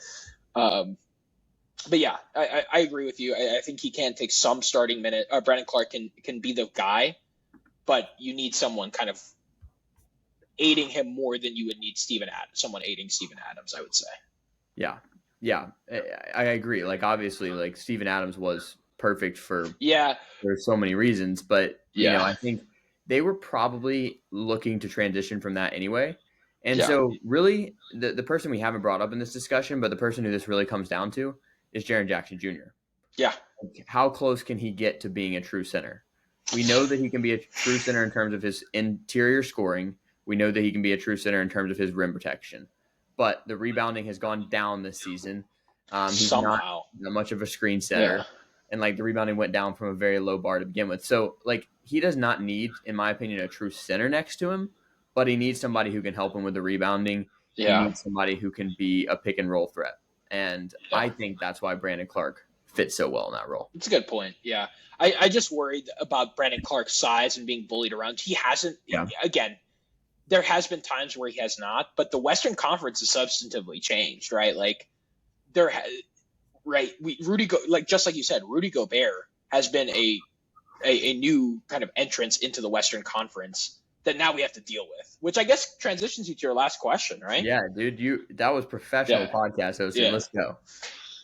But yeah, I agree with you. I think he can take some starting minute. Brandon Clark can be the guy, but you need someone kind of aiding him more than you would need someone aiding Steven Adams, I would say. Yeah. I agree. Like obviously, like Steven Adams was perfect for so many reasons, but you know, I think they were probably looking to transition from that anyway. And so really the person we haven't brought up in this discussion, but the person who this really comes down to is Jaren Jackson Jr. Yeah. How close can he get to being a true center? We know that he can be a true center in terms of his interior scoring. We know that he can be a true center in terms of his rim protection. But the rebounding has gone down this season. He's not much of a screen setter. Yeah. And like the rebounding went down from a very low bar to begin with. So like he does not need, in my opinion, a true center next to him, but he needs somebody who can help him with the rebounding. Yeah. He needs somebody who can be a pick and roll threat. And I think that's why Brandon Clark fits so well in that role. It's a good point. Yeah. I just worried about Brandon Clark's size and being bullied around. He hasn't, again, there has been times where he has not, but the Western Conference has substantively changed, right? Like just like you said, Rudy Gobert has been a new kind of entrance into the Western Conference that now we have to deal with, which I guess transitions you to your last question, right? Yeah, dude, that was professional podcast hosting. Let's go.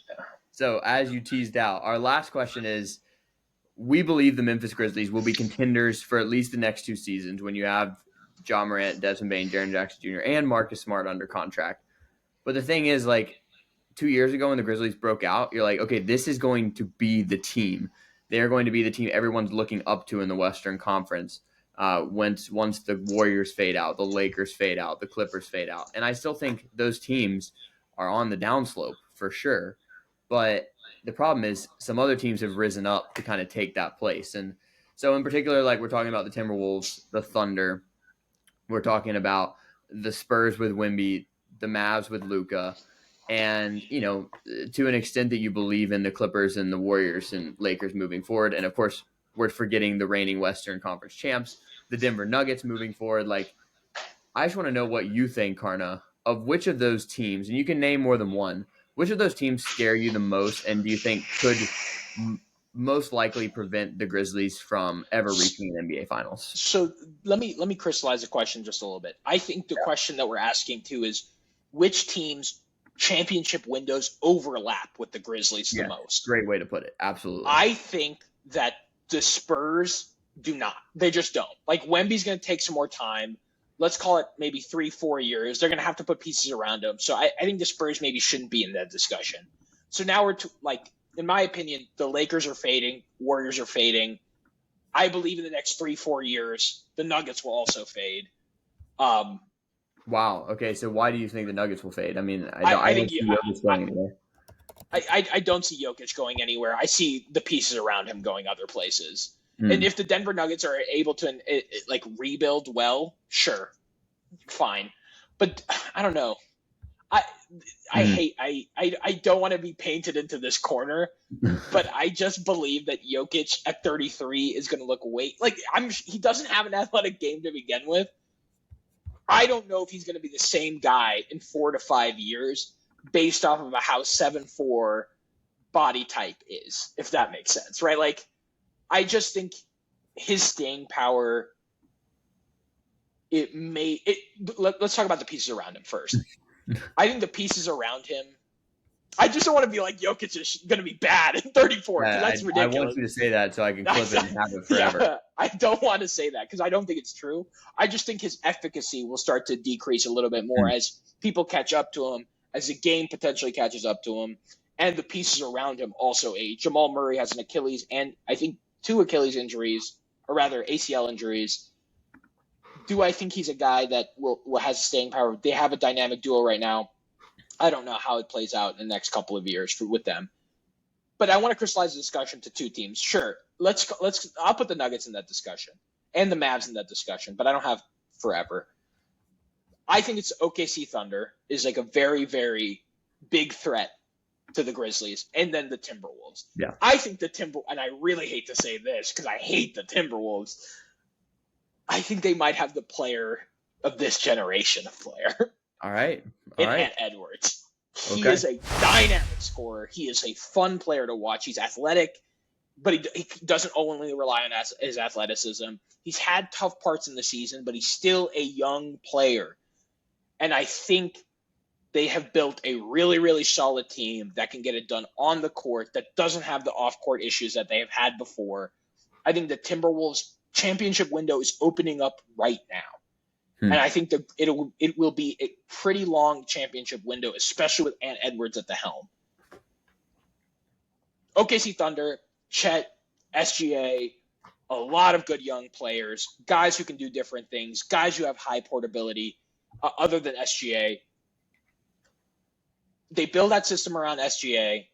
Yeah. So as you teased out, our last question is, we believe the Memphis Grizzlies will be contenders for at least the next two seasons when you have Ja Morant, Desmond Bane, Jaren Jackson Jr., and Marcus Smart under contract. But the thing is, like, 2 years ago when the Grizzlies broke out, you're like, okay, this is going to be the team. They're going to be the team everyone's looking up to in the Western Conference. Once the Warriors fade out, the Lakers fade out, the Clippers fade out. And I still think those teams are on the downslope for sure. But the problem is some other teams have risen up to kind of take that place. And So in particular, like we're talking about the Timberwolves, the Thunder, we're talking about the Spurs with Wemby, the Mavs with Luka, and to an extent that you believe in the Clippers and the Warriors and Lakers moving forward, and of course we're forgetting the reigning Western Conference champs, the Denver Nuggets moving forward. Like, I just want to know what you think, Karna, of which of those teams, and you can name more than one, which of those teams scare you the most, and do you think could most likely prevent the Grizzlies from ever reaching an NBA Finals? So let me crystallize the question just a little bit. I think the question that we're asking too is which teams' championship windows overlap with the Grizzlies the most. Great way to put it. Absolutely. I think that the Spurs do not. They just don't. Like, Wemby's going to take some more time. Let's call it maybe 3-4 years. They're going to have to put pieces around him. So I think the Spurs maybe shouldn't be in that discussion. So now we're in my opinion, the Lakers are fading, Warriors are fading. I believe in the next 3-4 years, the Nuggets will also fade. Wow. Okay. So why do you think the Nuggets will fade? I mean, I don't see Jokic going anywhere. I don't see Jokic going anywhere. I see the pieces around him going other places. And if the Denver Nuggets are able to rebuild well, sure, fine. But I don't know. I don't want to be painted into this corner, but I just believe that Jokic at 33 is going to look he doesn't have an athletic game to begin with. I don't know if he's going to be the same guy in 4 to 5 years based off of how 7'4" body type is, if that makes sense, right? Like, I just think his staying power, let's talk about the pieces around him first. I think the pieces around him, I just don't want to be like Jokic is going to be bad in 34. That's ridiculous. I want you to say that so I can clip it and have it forever. Yeah, I don't want to say that because I don't think it's true. I just think his efficacy will start to decrease a little bit more as people catch up to him, as the game potentially catches up to him, and the pieces around him also age. Jamal Murray has an Achilles and I think 2 Achilles injuries, or rather ACL injuries. Do I think he's a guy that will has staying power? They have a dynamic duo right now. I don't know how it plays out in the next couple of years with them. But I want to crystallize the discussion to 2 teams. Sure, I'll put the Nuggets in that discussion and the Mavs in that discussion, but I don't have forever. I think it's OKC Thunder is like a very, very big threat to the Grizzlies, and then the Timberwolves. Yeah. I think and I really hate to say this because I hate the Timberwolves. I think they might have the player of this generation of player. All right. Ant Edwards. He is a dynamic scorer. He is a fun player to watch. He's athletic, but he doesn't only rely on his athleticism. He's had tough parts in the season, but he's still a young player. And I think they have built a really, really solid team that can get it done on the court, that doesn't have the off-court issues that they have had before. I think the Timberwolves championship window is opening up right now. And I think it will be a pretty long championship window, especially with Ant Edwards at the helm. OKC Thunder, Chet, SGA, a lot of good young players, guys who can do different things, guys who have high portability, other than SGA. They build that system around SGA.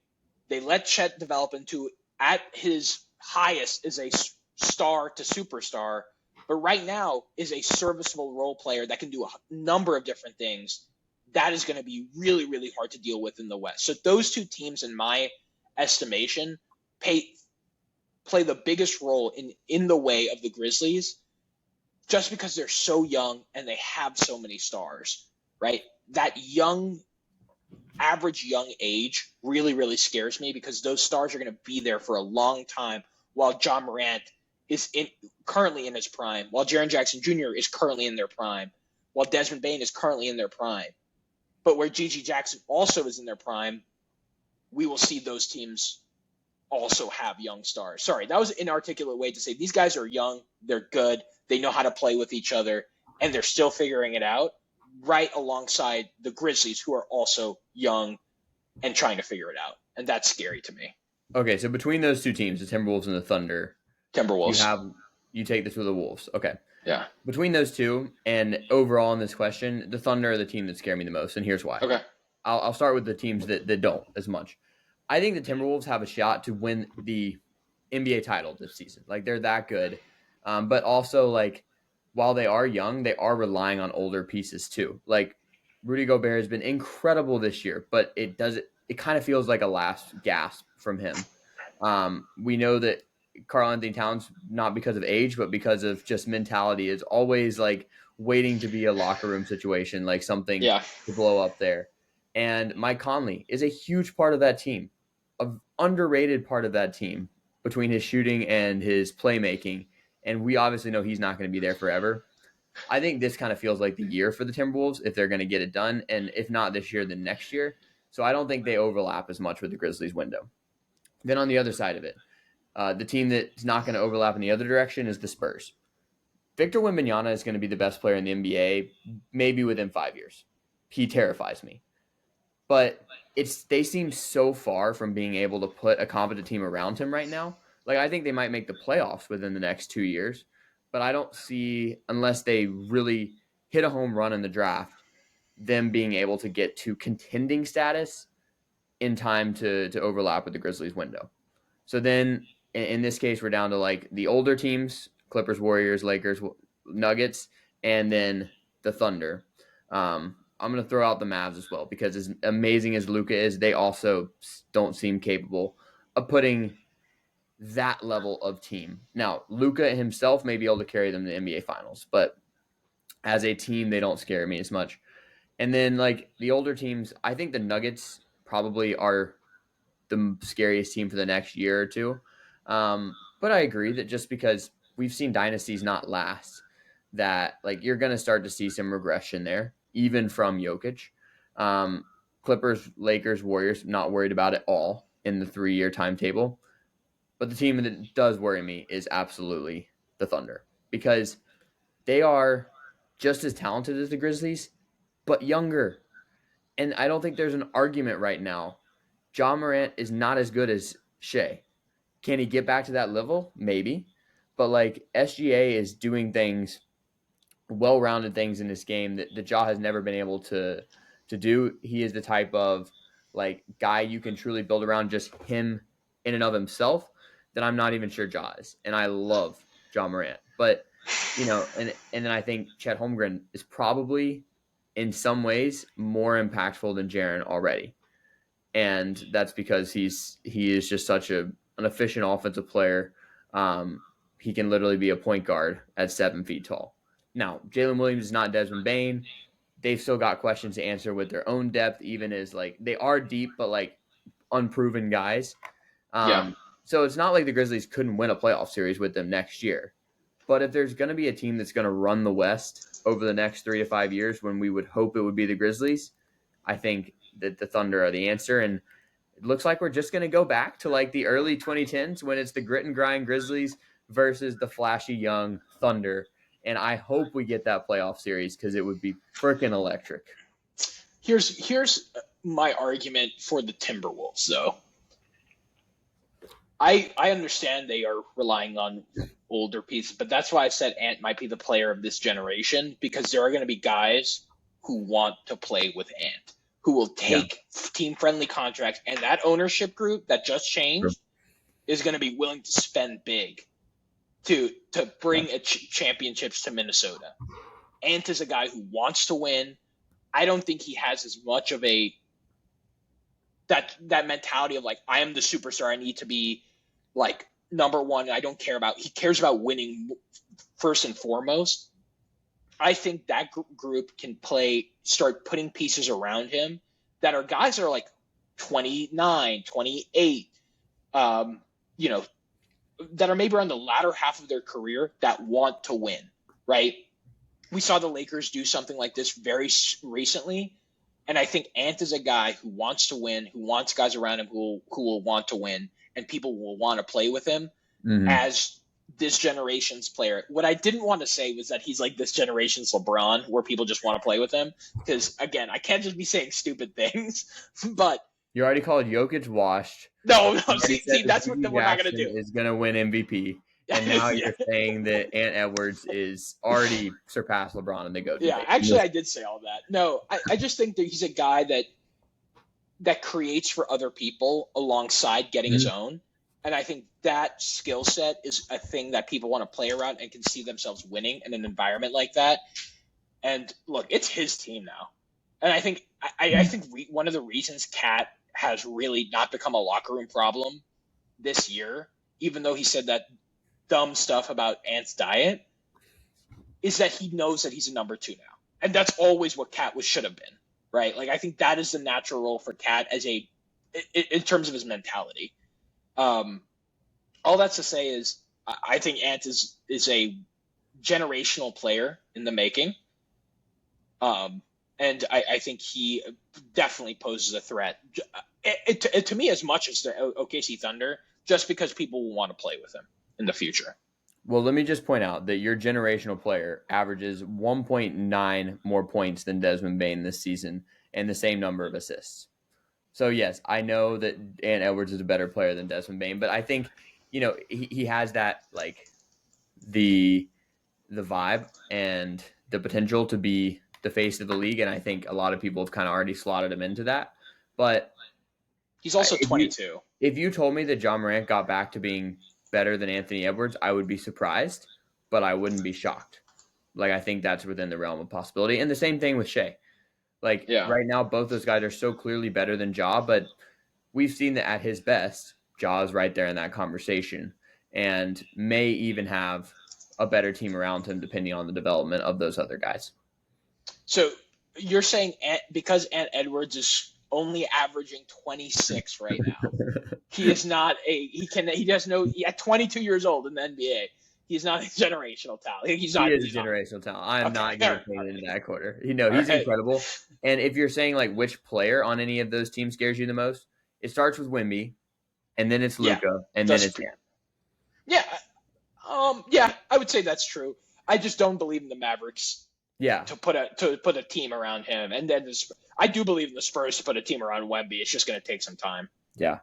They let Chet develop into, at his highest, is a star to superstar, but right now is a serviceable role player that can do a number of different things. That is going to be really, really hard to deal with in the West. So those 2 teams, in my estimation, play the biggest role in the way of the Grizzlies, just because they're so young and they have so many stars, right? That average young age really, really scares me because those stars are going to be there for a long time while John Morant is currently in his prime, while Jaren Jackson Jr. is currently in their prime, while Desmond Bane is currently in their prime. But where Gigi Jackson also is in their prime, we will see those teams also have young stars. Sorry, that was an inarticulate way to say these guys are young, they're good, they know how to play with each other, and they're still figuring it out, right alongside the Grizzlies, who are also young and trying to figure it out. And that's scary to me. Okay, so between those 2 teams, the Timberwolves and the Thunder, Timberwolves. You take this with the Wolves. Okay. Yeah. Between those 2 and overall in this question, the Thunder are the team that scare me the most, and here's why. Okay. I'll start with the teams that don't as much. I think the Timberwolves have a shot to win the NBA title this season. Like they're that good. But also like while they are young, they are relying on older pieces too. Like Rudy Gobert has been incredible this year, but it kind of feels like a last gasp from him. We know that Karl Anthony Towns, not because of age, but because of just mentality, is always like waiting to be a locker room situation, like something Yeah. to blow up there. And Mike Conley is a huge part of that team, an underrated part of that team between his shooting and his playmaking. And we obviously know he's not going to be there forever. I think this kind of feels like the year for the Timberwolves if they're going to get it done. And if not this year, then next year. So I don't think they overlap as much with the Grizzlies window. Then on the other side of it, the team that's not going to overlap in the other direction is the Spurs. Victor Wembanyama is going to be the best player in the NBA maybe within 5 years. He terrifies me. But they seem so far from being able to put a competent team around him right now. Like I think they might make the playoffs within the next 2 years, but I don't see, unless they really hit a home run in the draft, them being able to get to contending status in time to overlap with the Grizzlies window. So then in this case, we're down to like the older teams, Clippers, Warriors, Lakers, Nuggets, and then the Thunder. I'm going to throw out the Mavs as well because as amazing as Luka is, they also don't seem capable of putting that level of team. Now, Luka himself may be able to carry them to the NBA Finals, but as a team, they don't scare me as much. And then like the older teams, I think the Nuggets probably are the scariest team for the next year or two. But I agree that just because we've seen dynasties not last, that like you're going to start to see some regression there, even from Jokic. Clippers, Lakers, Warriors, not worried about it all in the 3-year timetable. But the team that does worry me is absolutely the Thunder because they are just as talented as the Grizzlies, but younger. And I don't think there's an argument right now. Ja Morant is not as good as Shea. Can he get back to that level? Maybe. But like SGA is doing things, well-rounded things in this game that Ja has never been able to do. He is the type of like guy you can truly build around just him in and of himself that I'm not even sure Ja is. And I love Ja Morant. But and then I think Chet Holmgren is probably in some ways more impactful than Jaren already. And that's because he is just such an efficient offensive player. He can literally be a point guard at 7 feet tall. Now, Jalen Williams is not Desmond Bane. They've still got questions to answer with their own depth, even as like they are deep, but like unproven guys. So it's not like the Grizzlies couldn't win a playoff series with them next year. But if there's going to be a team that's going to run the West over the next 3 to 5 years, when we would hope it would be the Grizzlies, I think that the Thunder are the answer. And it looks like we're just going to go back to like the early 2010s when it's the grit and grind Grizzlies versus the flashy young Thunder. And I hope we get that playoff series because it would be freaking electric. Here's my argument for the Timberwolves, though. I understand they are relying on older pieces, but that's why I said Ant might be the player of this generation because there are going to be guys who want to play with Ant, who will take team-friendly contracts, and that ownership group that just changed is going to be willing to spend big to bring championships to Minnesota. Ant is a guy who wants to win. I don't think he has as much of that mentality of like, I am the superstar. I need to be like number one. I don't care about. He cares about winning first and foremost. I think that group can start putting pieces around him that are guys that are like 29, 28, that are maybe around the latter half of their career that want to win, right? We saw the Lakers do something like this very recently. And I think Ant is a guy who wants to win, who wants guys around him who will want to win, and people will want to play with him as this generation's player. What I didn't want to say was that he's like this generation's LeBron, where people just want to play with him. Because, again, I can't just be saying stupid things. But you already called Jokic washed. No, see, that's what we're not going to do. Is going to win MVP. And now you're saying that Ant Edwards is already surpassed LeBron in the go-to. Yeah, actually, I did say all that. No, I just think that he's a guy that creates for other people alongside getting his own. And I think that skill set is a thing that people want to play around and can see themselves winning in an environment like that. And look, it's his team now. And I think one of the reasons Cat has really not become a locker room problem this year, even though he said that dumb stuff about Ant's diet, is that he knows that he's a number 2 now. And that's always what Cat should have been, right? Like, I think that is the natural role for Cat in terms of his mentality. All that's to say is I think Ant is a generational player in the making. And I think he definitely poses a threat to me as much as the OKC Thunder, just because people will want to play with him in the future. Well, let me just point out that your generational player averages 1.9 more points than Desmond Bane this season and the same number of assists. So, yes, I know that Ant Edwards is a better player than Desmond Bane, but I think, he has that, like, the vibe and the potential to be the face of the league, and I think a lot of people have kind of already slotted him into that. But he's also 22. If you told me that John Morant got back to being better than Anthony Edwards, I would be surprised, but I wouldn't be shocked. Like, I think that's within the realm of possibility. And the same thing with Shea. Like, right now, both those guys are so clearly better than Ja, but we've seen that at his best, Ja is right there in that conversation and may even have a better team around him depending on the development of those other guys. So you're saying because Ant Edwards is only averaging 26 right now, he is not at 22 years old in the NBA, he's not a generational talent. He is a generational talent. I'm not going to put it into that quarter. He's incredible. And if you're saying like which player on any of those teams scares you the most, it starts with Wemby, and then it's Luka, and then it's Ant. Yeah. I would say that's true. I just don't believe in the Mavericks. Yeah. To put a team around him, and then I do believe in the Spurs to put a team around Wemby. It's just going to take some time. Yeah.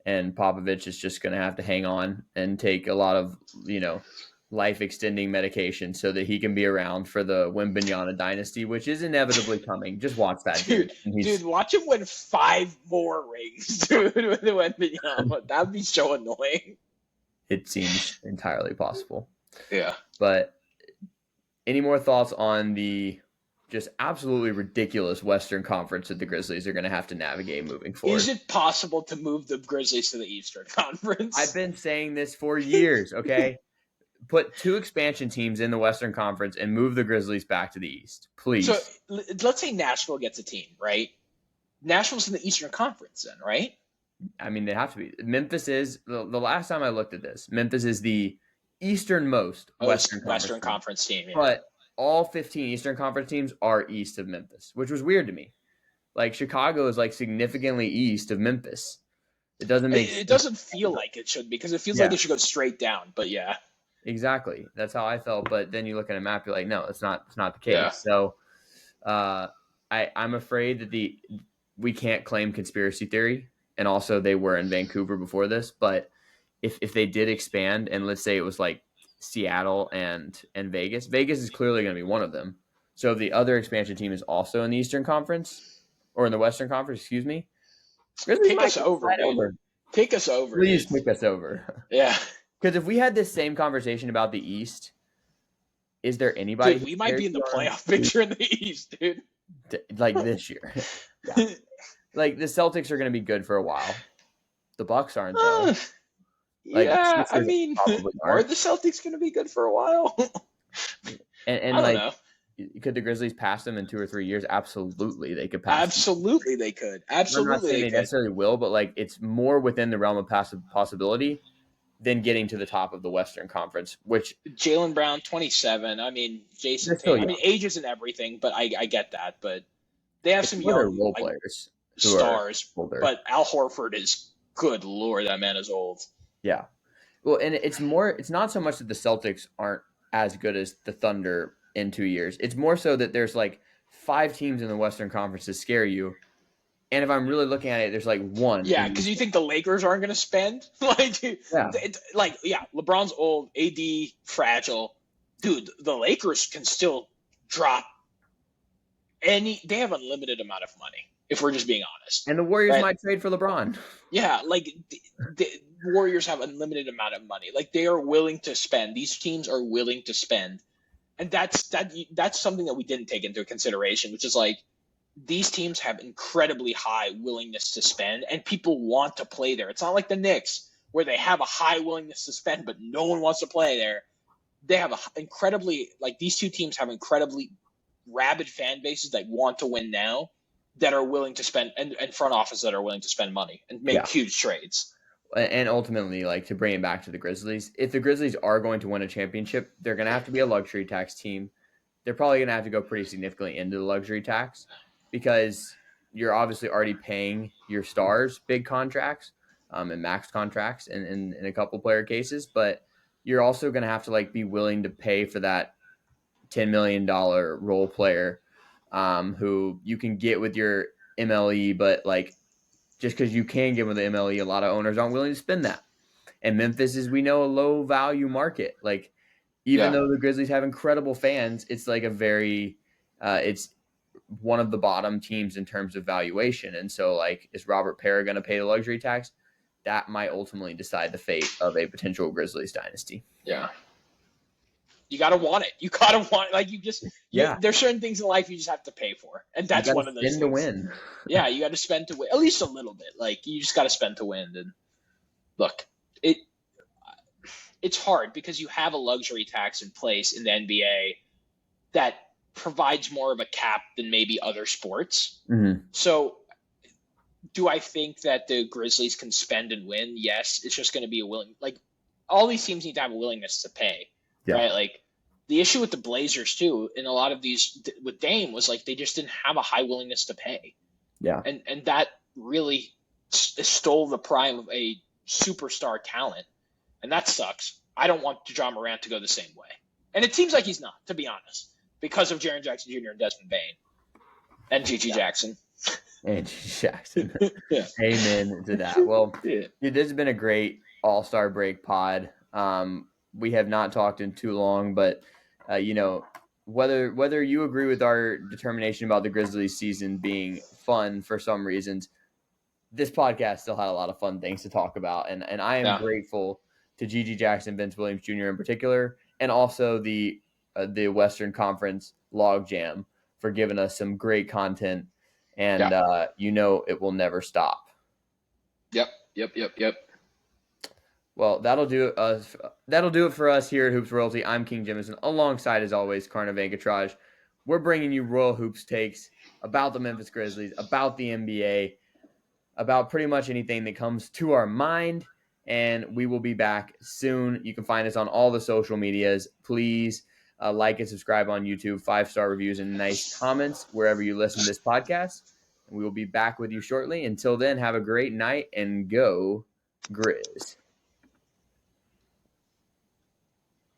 And Popovich is just going to have to hang on and take a lot of, life-extending medication so that he can be around for the Wembanyama dynasty, which is inevitably coming. Just watch that, dude. Dude, watch him win 5 more rings, dude, with Wembanyama. That would be so annoying. It seems entirely possible. Yeah. But any more thoughts on the just absolutely ridiculous Western Conference that the Grizzlies are going to have to navigate moving forward? Is it possible to move the Grizzlies to the Eastern Conference? I've been saying this for years, okay? Put 2 expansion teams in the Western Conference and move the Grizzlies back to the East, please. So let's say Nashville gets a team, right? Nashville's in the Eastern Conference then, right? I mean, they have to be. Memphis is, the last time I looked at this, Memphis is the easternmost Western Conference team. Yeah. But all 15 Eastern Conference teams are east of Memphis, which was weird to me. Like, Chicago is, like, significantly east of Memphis. It doesn't It doesn't feel like it should, because it feels like it should go straight down, but yeah. Exactly. That's how I felt. But then you look at a map, you're like, no, it's not the case. Yeah. So I'm afraid that we can't claim conspiracy theory. And also they were in Vancouver before this. But if they did expand, and let's say it was like Seattle and Vegas is clearly going to be one of them. So if the other expansion team is also in the Eastern Conference or in the Western Conference, excuse me. Take us over. Take us over. Please take us over. Yeah. Because if we had this same conversation about the East, is there anybody? Dude, we might be in the playoff picture in the East, dude. Like this year. Yeah. Like the Celtics are going to be good for a while. The Bucks aren't though. I mean, are the Celtics going to be good for a while? and I don't know. Could the Grizzlies pass them in 2 or 3 years? Absolutely, they could pass. Absolutely, they could. Absolutely, I'm not saying they necessarily will, but like it's more within the realm of possibility than getting to the top of the Western Conference. Which Jaylen Brown, 27. I mean, Jason. Age isn't everything, but I get that. But they have some young role players, stars. But Al Horford is, good Lord, that man is old. Yeah. Well, and it's not so much that the Celtics aren't as good as the Thunder in 2 years. It's more so that there's like 5 teams in the Western Conference that scare you. And if I'm really looking at it, there's like one. Yeah, because you think the Lakers aren't going to spend? LeBron's old, AD fragile. Dude, the Lakers can still drop they have unlimited amount of money. if we're just being honest. And the Warriors Right? might trade for LeBron. Yeah, like the Warriors have unlimited amount of money. Like they are willing to spend. These teams are willing to spend, and that's something that we didn't take into consideration, which is like these teams have incredibly high willingness to spend, and people want to play there. It's not like the Knicks where they have a high willingness to spend, but no one wants to play there. They have these two teams have incredibly rabid fan bases that want to win now, that are willing to spend, and front office that are willing to spend money and make huge trades. And ultimately, like, to bring it back to the Grizzlies, if the Grizzlies are going to win a championship, they're going to have to be a luxury tax team. They're probably going to have to go pretty significantly into the luxury tax because you're obviously already paying your stars big contracts and max contracts in a couple player cases, but you're also going to have to like be willing to pay for that $10 million role player who you can get with your MLE, but like just because you can get with the MLE, a lot of owners aren't willing to spend that. And Memphis is, we know, a low value market. Like, even though the Grizzlies have incredible fans, it's like it's one of the bottom teams in terms of valuation. And so, like, is Robert Parra going to pay the luxury tax? That might ultimately decide the fate of a potential Grizzlies dynasty. Yeah. You gotta want it. You gotta want it. Like there's certain things in life you just have to pay for, and that's one of those things. To win. Yeah, you got to spend to win, at least a little bit. Like you just got to spend to win. And look, it's hard because you have a luxury tax in place in the NBA that provides more of a cap than maybe other sports. Mm-hmm. So, do I think that the Grizzlies can spend and win? Yes, it's just going to be all these teams need to have a willingness to pay. Yeah. Right? Like the issue with the Blazers too, in a lot of these with Dame was like they just didn't have a high willingness to pay. Yeah. And that really stole the prime of a superstar talent. And that sucks. I don't want Ja Morant to go the same way. And it seems like he's not, to be honest, because of Jaren Jackson Jr. and Desmond Bane and Gigi Jackson. And Gigi Jackson. Yeah. Amen to that. Well, this has been a great All-Star break pod. We have not talked in too long, but whether you agree with our determination about the Grizzlies season being fun for some reasons, this podcast still had a lot of fun things to talk about, and I am grateful to Gigi Jackson, Vince Williams Jr. in particular, and also the Western Conference Logjam for giving us some great content, and it will never stop. Yep. Well, that'll do it for us here at Hoops Royalty. I'm King Jemison, alongside, as always, Karna Venkatraj. We're bringing you Royal Hoops takes about the Memphis Grizzlies, about the NBA, about pretty much anything that comes to our mind, and we will be back soon. You can find us on all the social medias. Please like and subscribe on YouTube, 5-star reviews, and nice comments wherever you listen to this podcast. And we will be back with you shortly. Until then, have a great night and go Grizz.